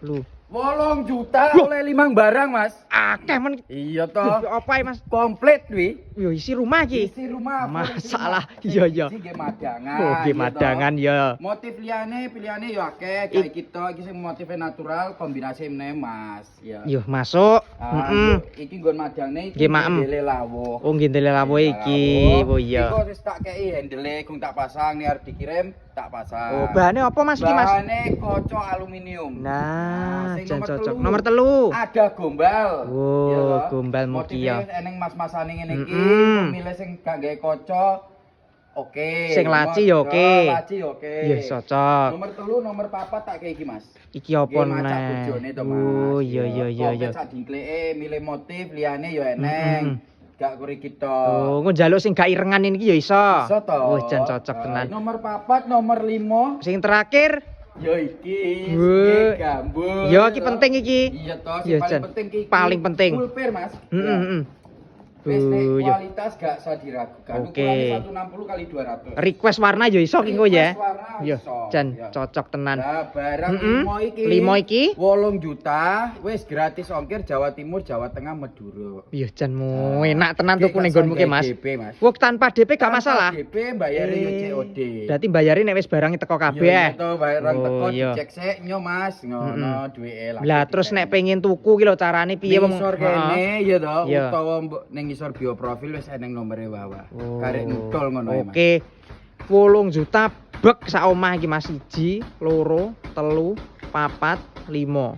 Lu. 8 juta oleh 5 barang, Mas. Akeh men. Iya toh. Apa Mas? Komplit wi. Yo isi rumah iki. Isi rumah. Masalah. Iya iya. Iki madangan. Oh, nggih madangan ya. Motif liyane pilihane yo akeh, kayak kita iki sing motifnya natural kombinasi meneh, Mas. Ya. Yo masuk. Heeh. Iki nggon madangne Nggih, iki maem. gendele lawuh. Oh nggih ndele lawo iki. Oh iya. Iku wis tak kei handle kung tak pasang nih arep dikirim tak pasang. Oh, bahannya apa Mas iki Mas? Bahane kaca aluminium. Nah, sing jan nomor cocok. telu. Nomor 3. Ada gombal. Oh, Iya toh. gombal Mukia. Motifnya eneng mas-masane ngene iki, milih sing gak gawe kaca. Oke. Sing laci ya oke. Laci oke. Iya cocok. Nomor 3, nomor 4 tak kei iki, Mas. Iki apa Nggih, macak neh? bojone to, Mas. Oh iya iya iya iya. Sak dingkleke milih motif liyane ya eneng. Gak kuri kita. Oh, engko njaluk sing gak irengan iki ya iso. Iso to. Wis jan cocok tenan. Nomor 4, nomor 5 Sing terakhir, ya iki, Wah. gambul. ya iki penting iki. Iya toh, Iya, sing Jan. paling penting iki. Paling penting. Full pair, Mas. Heeh. Wis nek ya. kualitas gak usah diragukan. Oke. Ukurannya 160 kali 200. Request warna ya iso ki engko ya. Request warna Yo, iso, jan ya. cocok tenan. Nah, barang Mm-mm. 5 iki. 5 iki 8 juta, wis gratis ongkir Jawa Timur, Jawa Tengah, Madura. yo janmu enak tenan tuku ning nggonmu ki Mas. DP, Mas. Wong tanpa DP gak masalah. DP bayar yo COD. Berarti bayarin nek wis barang teko kabeh. Iya to, bayaran Oh, teko iya. dicek sik nyo Mas, ngono duweke lagi. Lah terus nek pengen tuku ki lho carane piye wong ngisor kene ya to, Iya. utawa mbok ning ngisor bioprofil wis eneng nomere wawa. Oh. Karek nutol ngono ya, Mas. Oke. 8 juta bek sak omah iki Mas. 1, 2, 3, 4, 5.